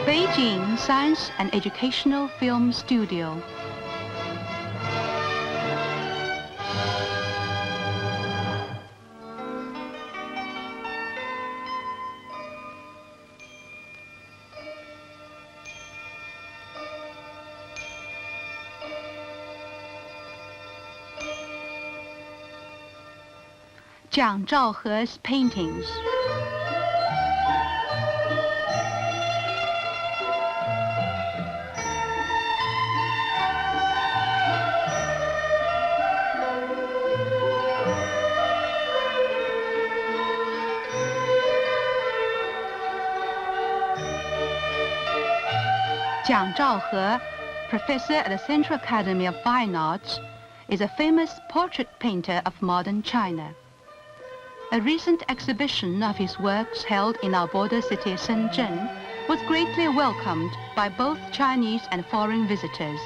Beijing Science and Educational Film Studio. Jiang Zhaohe's paintings. Jiang Zhaohe, professor at the Central Academy of Fine Arts, is a famous portrait painter of modern China. A recent exhibition of his works held in our border city Shenzhen was greatly welcomed by both Chinese and foreign visitors.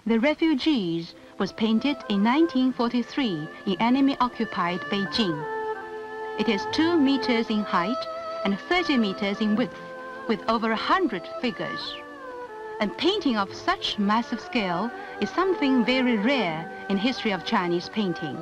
The Refugees was painted in 1943 in enemy-occupied Beijing. It is 2 meters in height and 30 meters in width, with over 100 figures. And painting of such massive scale is something very rare in the history of Chinese painting.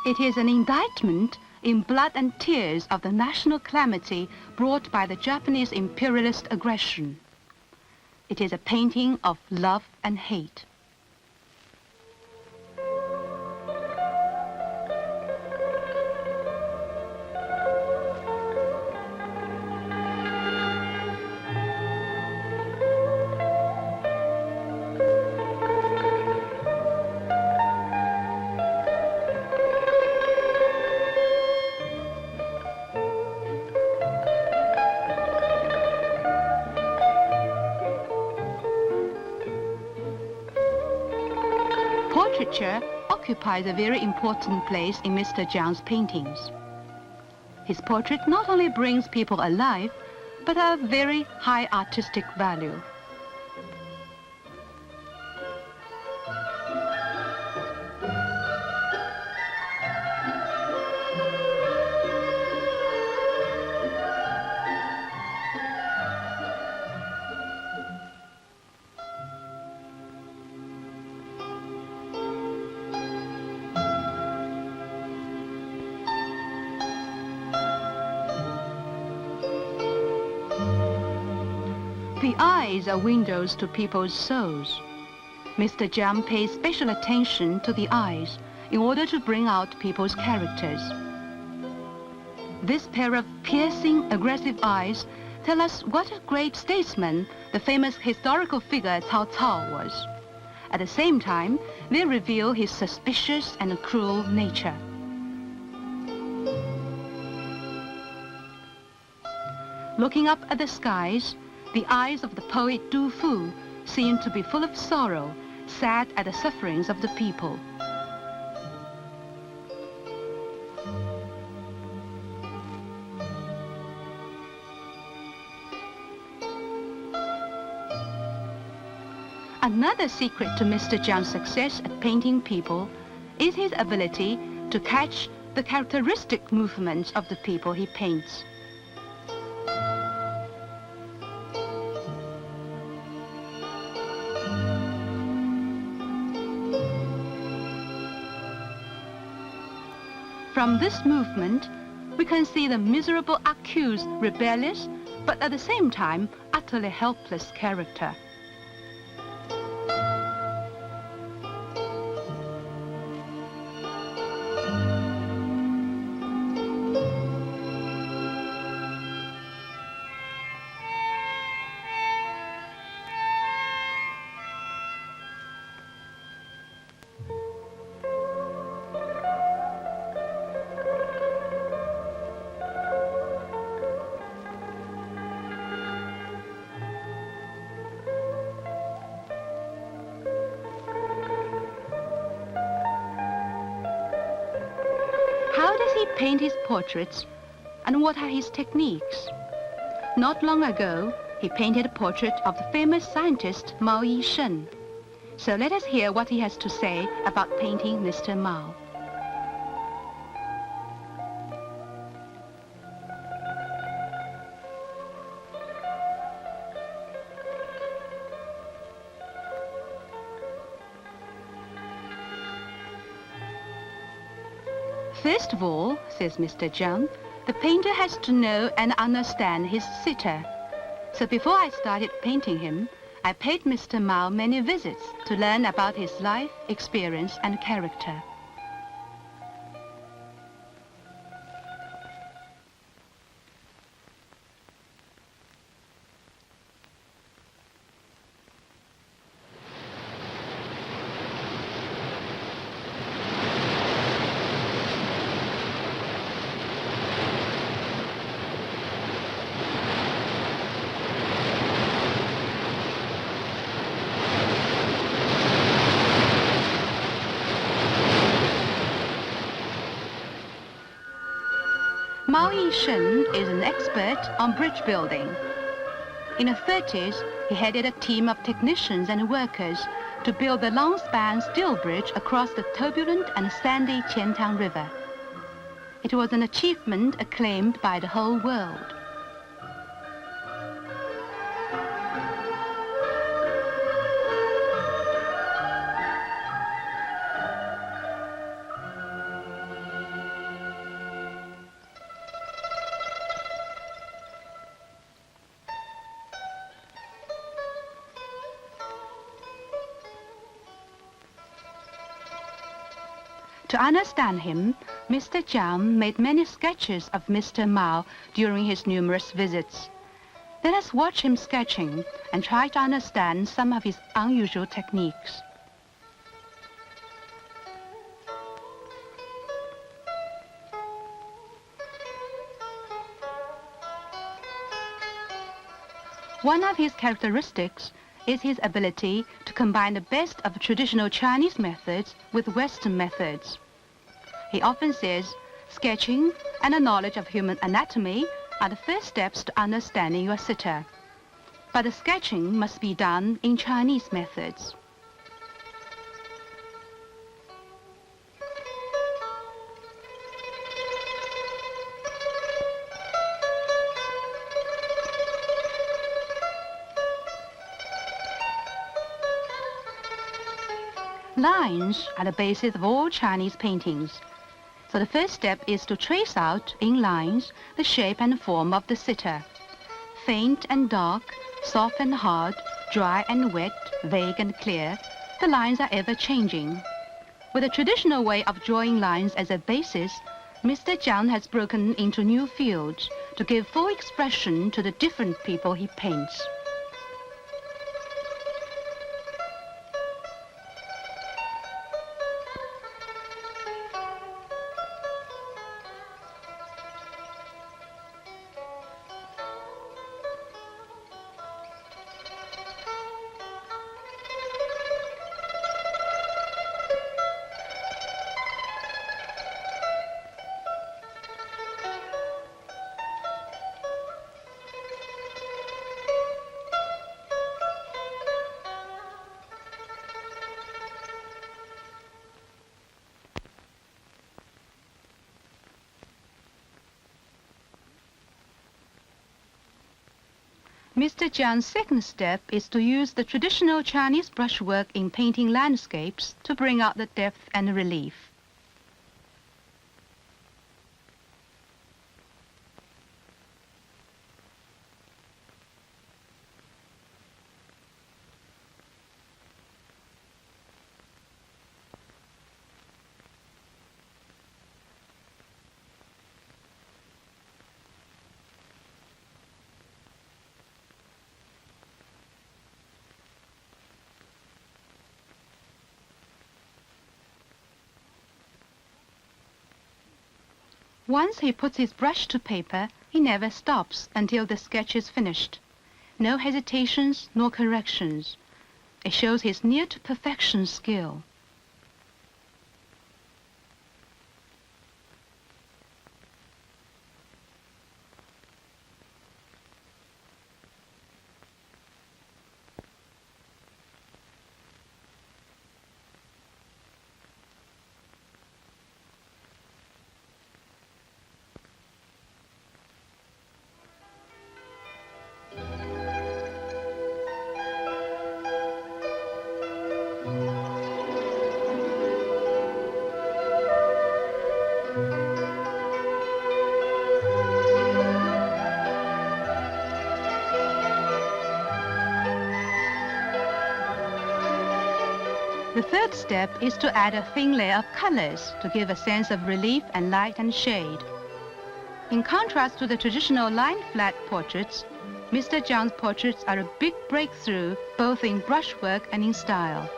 It is an indictment in blood and tears of the national calamity brought by the Japanese imperialist aggression. It is a painting of love and hate. Portraiture occupies a very important place in Mr. Jiang's paintings. His portrait not only brings people alive, but have very high artistic value. The eyes are windows to people's souls. Mr. Jiang pays special attention to the eyes in order to bring out people's characters. This pair of piercing, aggressive eyes tell us what a great statesman the famous historical figure Cao Cao was. At the same time, they reveal his suspicious and cruel nature. Looking up at the skies, the eyes of the poet Du Fu seem to be full of sorrow, sad at the sufferings of the people. Another secret to Mr. Jiang's success at painting people is his ability to catch the characteristic movements of the people he paints. From this movement, we can see the miserable accused, rebellious, but at the same time, utterly helpless character. How does he paint his portraits, and what are his techniques? Not long ago, he painted a portrait of the famous scientist Mao Yi-sheng. So let us hear what he has to say about painting Mr. Mao. First of all, says Mr. Jiang, the painter has to know and understand his sitter. So before I started painting him, I paid Mr. Mao many visits to learn about his life, experience, and character. Mao Yi-sheng is an expert on bridge building. In the 30s, he headed a team of technicians and workers to build the long-span steel bridge across the turbulent and sandy Qiantang River. It was an achievement acclaimed by the whole world. To understand him, Mr. Jiang made many sketches of Mr. Mao during his numerous visits. Let us watch him sketching and try to understand some of his unusual techniques. One of his characteristics is his ability to combine the best of traditional Chinese methods with Western methods. He often says, sketching and a knowledge of human anatomy are the first steps to understanding your sitter. But the sketching must be done in Chinese methods. Lines are the basis of all Chinese paintings. So the first step is to trace out, in lines, the shape and form of the sitter. Faint and dark, soft and hard, dry and wet, vague and clear, the lines are ever changing. With a traditional way of drawing lines as a basis, Mr. Jiang has broken into new fields to give full expression to the different people he paints. Mr. Jiang's second step is to use the traditional Chinese brushwork in painting landscapes to bring out the depth and relief. Once he puts his brush to paper, he never stops until the sketch is finished. No hesitations nor corrections. It shows his near-to-perfection skill. The third step is to add a thin layer of colors to give a sense of relief and light and shade. In contrast to the traditional line-flat portraits, Mr. Jiang's portraits are a big breakthrough both in brushwork and in style.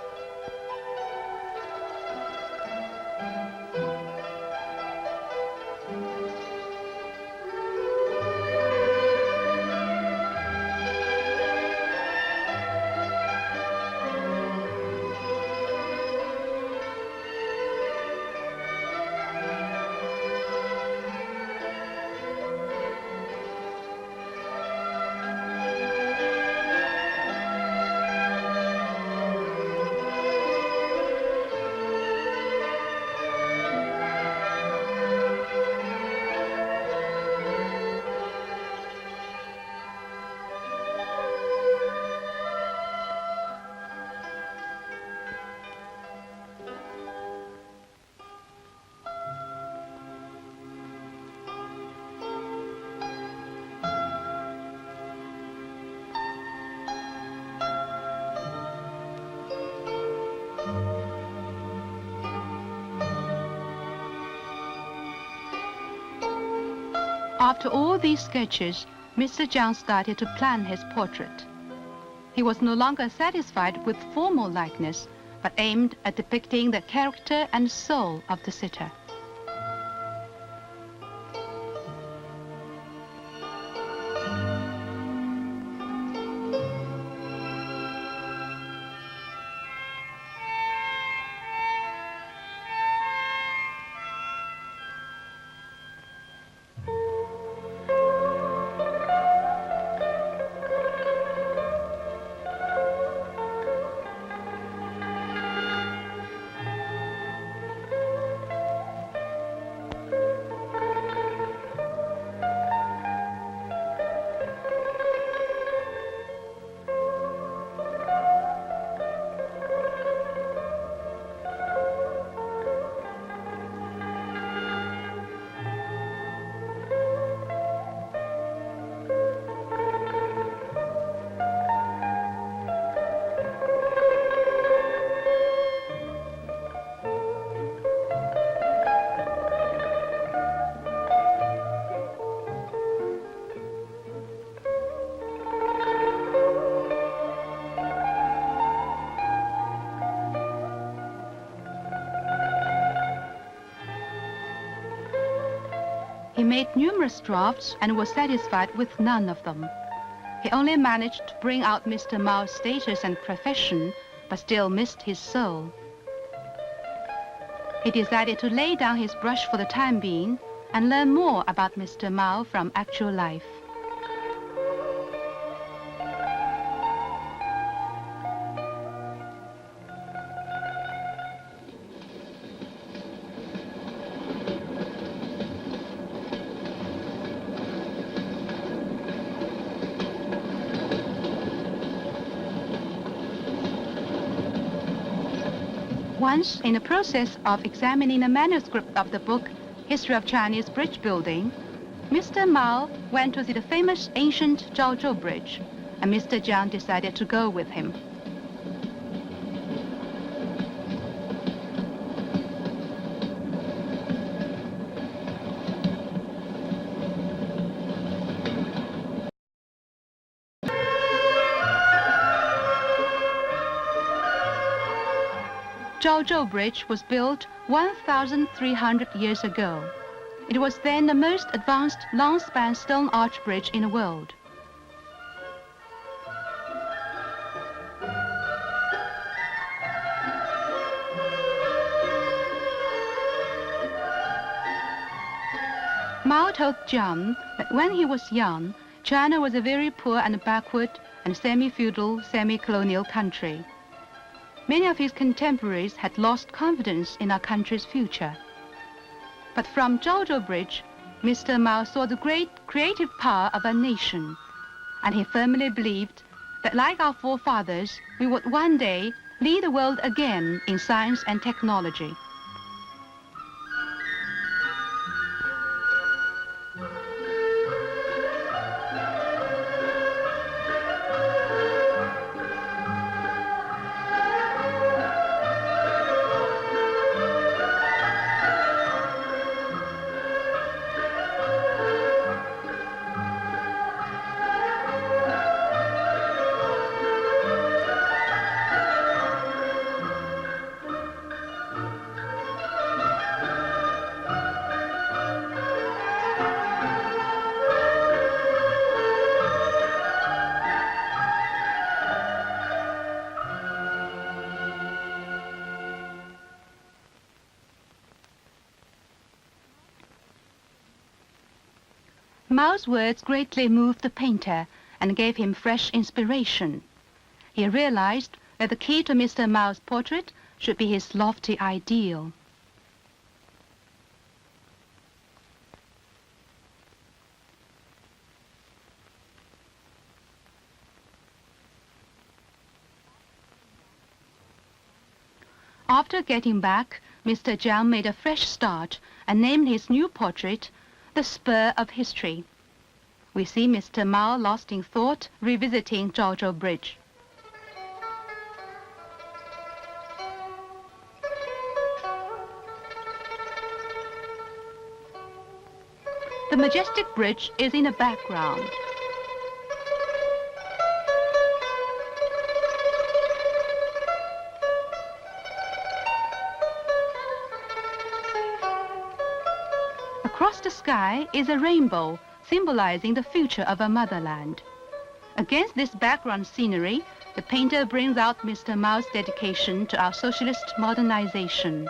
After all these sketches, Mr. Jiang started to plan his portrait. He was no longer satisfied with formal likeness, but aimed at depicting the character and soul of the sitter. He made numerous drafts and was satisfied with none of them. He only managed to bring out Mr. Mao's status and profession, but still missed his soul. He decided to lay down his brush for the time being and learn more about Mr. Mao from actual life. Once, in the process of examining the manuscript of the book History of Chinese Bridge Building, Mr. Mao went to see the famous ancient Zhaozhou Bridge, and Mr. Jiang decided to go with him. Zhaozhou Bridge was built 1,300 years ago. It was then the most advanced long-span stone arch bridge in the world. Mao told Jiang that when he was young, China was a very poor and backward and semi-feudal, semi-colonial country. Many of his contemporaries had lost confidence in our country's future. But from Zhaozhou Bridge, Mr. Mao saw the great creative power of our nation, and he firmly believed that, like our forefathers, we would one day lead the world again in science and technology. Mao's words greatly moved the painter and gave him fresh inspiration. He realized that the key to Mr. Mao's portrait should be his lofty ideal. After getting back, Mr. Jiang made a fresh start and named his new portrait The Spur of History. We see Mr. Mao lost in thought, revisiting Zhaozhou Bridge. The majestic bridge is in the background. Across the sky is a rainbow, symbolizing the future of our motherland. Against this background scenery, the painter brings out Mr. Mao's dedication to our socialist modernization.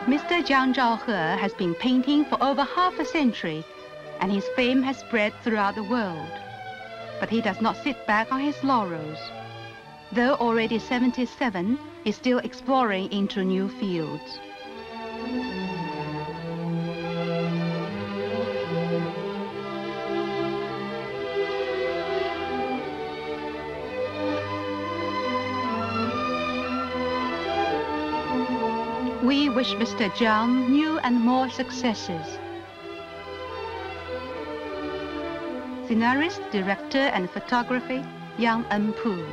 Mr. Jiang Zhaohe has been painting for over half a century, and his fame has spread throughout the world. But he does not sit back on his laurels. Though already 77, he's still exploring into new fields. We wish Mr. Jiang new and more successes. Scenarist, director and photography, Yang Enpu.